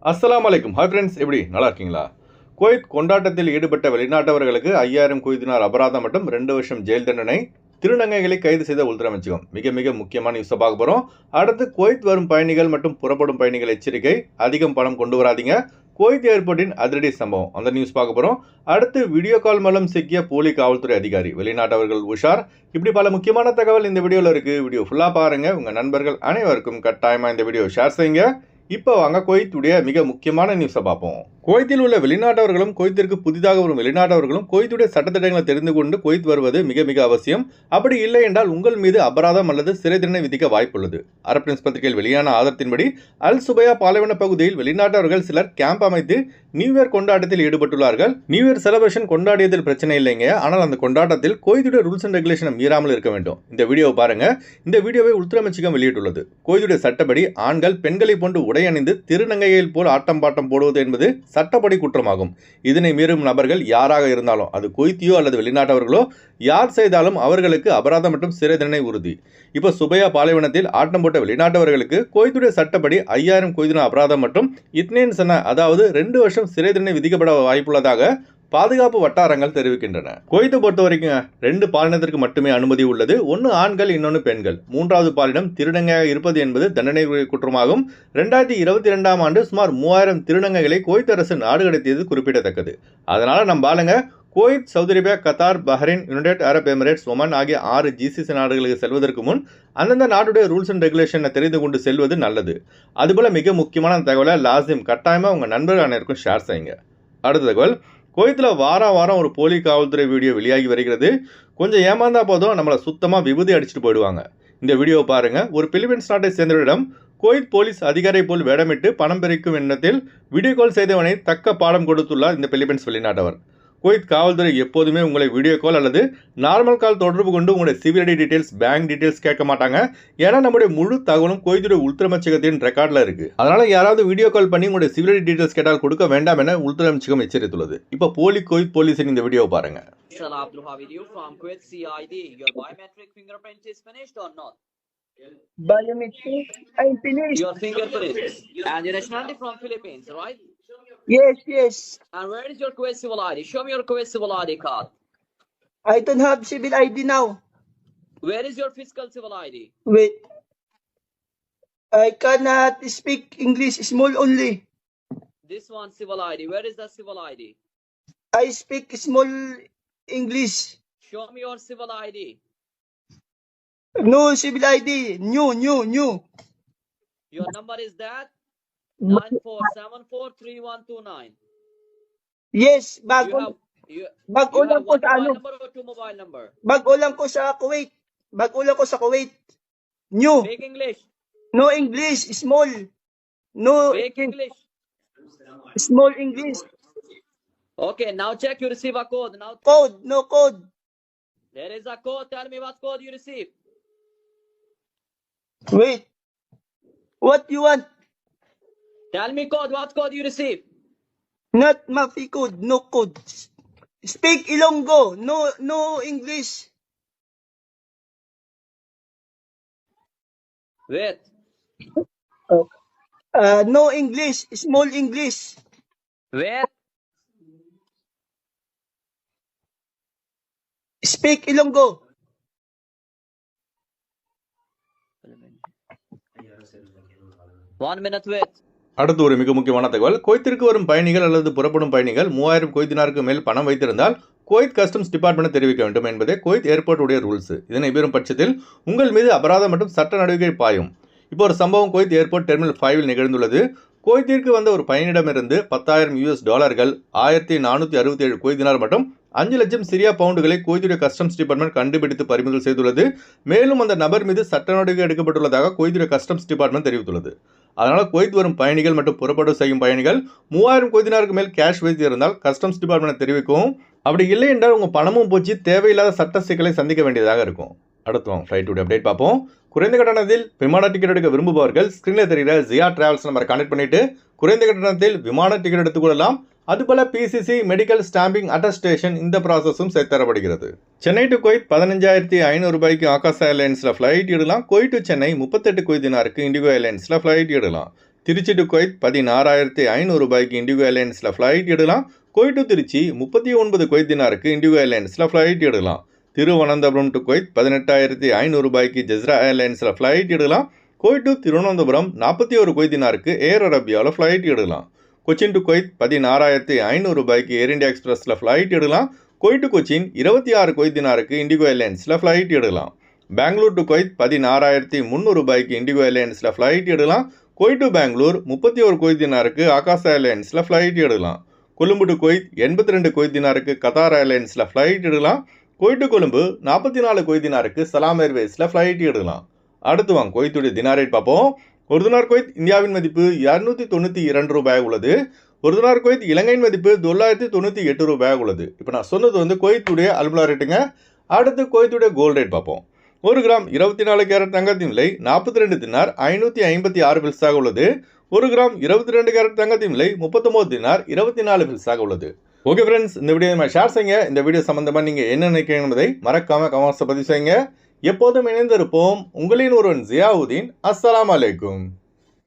அஸ்ஸலாமு அலைக்கும். Hi friends, எப்படி நல்லா இருக்கீங்களா? குவைத் கொண்டாட்டத்தில் ஈடுபட்ட வெளிநாட்டவர்களுக்கு 5000 குவைத் தினார் அபராதம் மற்றும் 2 வருஷம் ஜெயில் தண்டனை. திருநங்கைகளை கைது செய்த உள்துறை அமைச்சகம். மிக முக்கியமான நியூஸை பார்க்க போகிறோம். அடுத்து குவைத் வரும் பயணிகள் மற்றும் புறப்படும் பயணிகள் எச்சரிக்கை. அதிகம் பணம் கொண்டு வராதீங்க. குவைத் ஏர்போர்ட்டின் அதிரடி சம்பவம், அந்த நியூஸ் பார்க்க போகிறோம். அடுத்து வீடியோ கால் மூலம் சிக்கிய போலி காவல்துறை அதிகாரி, வெளிநாட்டவர்கள் உஷார். இப்படி பல முக்கியமான தகவல் இந்த வீடியோவில் இருக்குது. வீடியோ ஃபுல்லாக பாருங்கள். உங்கள் நண்பர்கள் அனைவருக்கும் கட்டாயமாக இந்த வீடியோ ஷேர் செய்யுங்க. இப்போ வாங்க குவைத்துடைய மிக முக்கியமான நியூஸை பார்ப்போம். குவைத்தில் உள்ள வெளிநாட்டவர்களும் குவைத்திற்கு புதிதாக வரும் வெளிநாட்டவர்களும் குவைத்துடைய சட்டத்திட்டங்களை தெரிந்து கொண்டு குவைத் வருவது மிக அவசியம். அப்படி இல்லை என்றால் உங்கள் மீது அபராதம் அல்லது சிறை தண்டனை விதிக்க வாய்ப்புள்ளது. அரப் நியூஸ் பத்திரிகையில் வெளியான ஆதாரத்தின்படி அல் சுபையா பாலைவன பகுதியில் வெளிநாட்டவர்கள் சிலர் கேம்ப் அமைத்து நியூ இயர் கொண்டாட்டத்தில் ஈடுபட்டுள்ளார்கள். நியூ இயர் செலிப்ரேஷன் கொண்டாடியதில் பிரச்சனை இல்லைங்க, ஆனால் அந்த கொண்டாட்டத்தில் குவைத்துடைய ரூல்ஸ் அண்ட் ரெகுலேஷன் மீறாமல் இருக்க வேண்டும். இந்த வீடியோவை பாருங்க. இந்த வீடியோவை உள்துறை அமைச்சகம் வெளியிட்டுள்ளது. குவைத்துடைய சட்டப்படி ஆண்கள் பெண்களை போன்று உடை அணிந்து திருநங்கையில் போல் ஆட்டம் பாட்டம் போடுவது என்பது சட்டப்படி குற்றமாகும். இதனை மீறும் நபர்கள் யாராக இருந்தாலும், அது குவைத்தியோ அல்லது வெளிநாட்டவர்களோ யார் செய்தாலும் அவர்களுக்கு அபராதம் மற்றும் சிறை தண்டனை உறுதி. இப்போ சுபையா பாலைவனத்தில் ஆட்டம் போட்ட வெளிநாட்டவர்களுக்கு குவைத்துடைய சட்டப்படி 5000 குவைத் தினார் அபராதம் மற்றும் இத்னேன் சன, அதாவது 2 வருஷம் சிறை தண்டனை விதிக்கப்பட வாய்ப்புள்ளதாக பாதுகாப்பு வட்டாரங்கள் தெரிவிக்கின்றன. குவைத்தை பொறுத்த வரைக்கும் 2 பாலினத்திற்கு மட்டுமே அனுமதி உள்ளது. ஒன்று ஆண்கள், இன்னொன்று பெண்கள். 3வது பாலினம் திருநங்கையாக இருப்பது என்பது தண்டனை குற்றமாகும். 2022ஆம் ஆண்டு சுமார் 3000 திருநங்கைகளை குவைத் அரசு நாடு கடத்தியது குறிப்பிடத்தக்கது. அதனால நம்ம பாருங்க, Kuwait, Saudi Arabia, Qatar, Bahrain, United Arab Emirates, Oman ஆகிய 6 ஜிசிசி நாடுகளுக்கு செல்வதற்கு முன் அந்தந்த நாட்டுடைய ரூல்ஸ் அண்ட் ரெகுலேஷனை தெரிந்து கொண்டு செல்வது நல்லது. அதுபோல மிக முக்கியமான தகவலை லாசிம் கட்டாயமாக உங்கள் நண்பர்கள் அனைவருக்கும் ஷேர் செய்யுங்க. அடுத்த தகவல், குவைத்தில் வாரம் ஒரு போலி காவல்துறை வீடியோ வெளியாகி வருகிறது. கொஞ்சம் ஏமாந்தா போதும், நம்மளை சுத்தமாக விபூதி அடிச்சுட்டு போயிடுவாங்க. இந்த வீடியோவை பாருங்க. ஒரு பிலிப்பைன்ஸ் நாட்டை சேர்ந்தவரிடம் குவைத் போலீஸ் அதிகாரி போல் வேடமிட்டு பணம் பறிக்கும் எண்ணத்தில் வீடியோ கால் செய்தவனை தக்க பாடம் கொடுத்துள்ளார் இந்த பிலிப்பைன்ஸ் வெளிநாட்டவர். குவைத் காவல்துறை எப்போதுமே உங்களை வீடியோ கால் அல்லது நார்மல் கால் தொடர்பு கொண்டு உங்களுடைய சிவிஐடி டீடைல்ஸ், பேங்க் டீடைல்ஸ் கேட்க மாட்டாங்க. ஏன்னா நம்முடைய முழு தகவலும் குவைத்துடைய உள்துறை அமைச்சகத்தின் ரெக்கார்டில் இருக்கு. அதனால யாராவது வீடியோ கால் பண்ணி உங்களுடைய சிவிஐடி டீடைல்ஸ் கேட்டால் கொடுக்க வேண்டாம் என உள்துறை அமைச்சகம் எச்சரித்துள்ளது. இப்போ குவைத் போலீஸின் இந்த வீடியோவை பாருங்க. Biometric, I'm finished. Your fingerprint. And your nationality from Philippines, right? Yes. And where is your Kuwait civil ID? Show me your Kuwait civil ID card. I don't have civil ID now. Where is your fiscal civil ID? Wait. I cannot speak English, small only. This one civil ID. Where is the civil ID? I speak small English. Show me your civil ID. No civil ID. New. Your number is that? 94743129. Yes, You bago have lang ko one sa mobile ano. number or two mobile number? Bago lang ko sa Kuwait. New. Speak English. No English, small. No Speak English. small English. Okay, now check you receive a code. Now Code, no code. there is a code. Tell me what code you receive. Wait. What you want? Tell me code. What code you receive? Not Mafi code, no code. Speak Ilonggo, no English. Wait. No English, small English. Wait. Speak Ilonggo. One minute wait. அடுத்து ஒரு மிக முக்கியமான தகவல், குவைத்திற்கு வரும் பயணிகள் அல்லது புறப்படும் பயணிகள் 3000 குவைத் தினாருக்கு மேல் பணம் வைத்திருந்தால் குவைத் கஸ்டம்ஸ் டிபார்ட்மெண்ட் தெரிவிக்க வேண்டும் என்பதே குவைத் ஏர்போர்ட் உடைய ரூல்ஸ். இதனை மீறும் பட்சத்தில் உங்கள் மீது அபராதம் மற்றும் சட்ட நடவடிக்கை பாயும். இப்போ ஒரு சம்பவம் குவைத் ஏர்போர்ட் டெர்மினல் 5 நிகழ்ந்துள்ளது. குவைத்திற்கு வந்த ஒரு பயணியிடமிருந்து $10,000, 1467 குவைத் தினார் மற்றும் 5 லட்சம் சிரியா பவுண்டுகளை குவைத்துடைய கஸ்டம்ஸ் டிபார்ட்மெண்ட் கண்டுபிடித்து பறிமுதல் செய்துள்ளது. மேலும் அந்த நபர் மீது சட்ட நடவடிக்கை எடுக்கப்பட்டுள்ளதாக குவைத்துடைய கஸ்டம்ஸ் டிபார்ட்மெண்ட் தெரிவித்துள்ளது. அதனால் குவைத் வரும் பயணிகள் மற்றும் புறப்படு செய்யும் பயணிகள் 3000 குவைத் தினாருக்கு மேல் கேஷ் வைத்து இருந்தால் கஸ்டம்ஸ் டிபார்ட்மெண்ட் தெரிவிக்கவும். அப்படி இல்லை என்றால் உங்கள் பணமும் போச்சு, தேவையில்லாத சட்ட சிக்கலை சந்திக்க வேண்டியதாக இருக்கும். அடுத்து ஃப்ளைட்டுடைய அப்டேட் பார்ப்போம். குறைந்த கட்டணத்தில் விமான டிக்கெட் எடுக்க விரும்புபவர்கள் ஸ்க்ரீனில் தெரிகிற ஜியா டிராவல்ஸ் நம்பரை கான்டெக்ட் பண்ணிட்டு குறைந்த கட்டணத்தில் விமான டிக்கெட் எடுத்துக்கொள்ளலாம். அதுபோல பிசிசி மெடிக்கல் ஸ்டாம்பிங் அட்டஸ்டேஷன் இந்த ப்ராசஸும் சேர்த்தரப்படுகிறது. சென்னை டு குவைத் 15,500 ரூபாய்க்கு ஆகாஷ் ஏர்லைன்ஸில் ஃப்ளைட் இடலாம். குவைத் டு சென்னை 38 குவைத் தினாருக்கு இண்டிகோ ஏர்லைன்ஸில் ஃப்ளைட் இடலாம். திருச்சி டு குவைத் 16,500 ரூபாய்க்கு இண்டிகோ ஏர்லைன்ஸில் ஃப்ளைட் எடுக்கலாம். குவைத் டு திருச்சி 39 குவைத் தினாருக்கு இண்டிகோ ஏர்லைன்ஸில் ஃப்ளைட் எடுக்கலாம். திருவனந்தபுரம் டு குவைத் 18,500 ரூபாய்க்கு ஜஸ்ரா ஏர்லைன்ஸில் ஃப்ளைட் எடுக்கலாம். குவைத் டு திருவனந்தபுரம் 41 குவைத் தினாருக்கு ஏர் அரேபியாவில் ஃப்ளைட் எடுக்கலாம். கொச்சின் டு குவைத் 16,500 ரூபாய்க்கு ஏர் இந்தியா எக்ஸ்பிரஸில் ஃப்ளைட் எடுக்கலாம். குவைத் டு கொச்சின் 26 குவைத் தினாருக்கு இண்டிகோ ஏர்லைன்ஸில் ஃப்ளைட் எடுக்கலாம். பெங்களூர் டு குவைத் 16,300 ரூபாய்க்கு இண்டிகோ ஏர்லைன்ஸில் ஃப்ளைட் எடுக்கலாம். குவைத் டு பெங்களூர் 31 குவைத் தினாருக்கு ஆகாஷ் ஏர்லைன்ஸில் ஃப்ளைட் எடுக்கலாம். கொழும்பு டு குவைத் 82 குவைத் தினாருக்கு கத்தார் ஏர்லைன்ஸில் ஃப்ளைட் எடுக்கலாம். குவைத் டு கொழும்பு 44 குவைத் தினாருக்கு சலாம் ஏர்வேஸில் ஃப்ளைட் எடுக்கலாம். அடுத்து வாங்க குவைத்துடைய தினார் ரேட் பார்ப்போம். ஒரு தினார் குவைத் இந்தியாவின் மதிப்பு 292 ரூபாய் உள்ளது. ஒரு தினார் குவைத் இலங்கையின் மதிப்பு 998 ரூபாய் உள்ளது. இப்போ நான் சொன்னது குவைத்துடைய அல்முலா ரேட்டுங்க. அடுத்து குவைத்துடைய கோல்டு ரேட் பார்ப்போம். 1 கிராம் 24 கேரட் தங்கத்தின் விலை 42 தினார் 556 பில்ஸாக உள்ளது. 1 கிராம் 22 கேரட் தங்கத்தின் விலை 39 தினார் 24 பில்ஸாக உள்ளது. ஓகே ஃப்ரெண்ட்ஸ், இந்த வீடியோ நம்ம ஷேர் செய்யுங்க. இந்த வீடியோ சம்பந்தமாக நீங்கள் என்ன நினைக்கிறீங்க என்பதை மறக்காமல் கமெண்ட்ஸை பதிவு செய்யுங்க. எப்போதும் இணைந்திருப்போம். உங்களின் ஒருவன் ஜியாவுதீன். அஸ்ஸலாமு அலைக்கும்.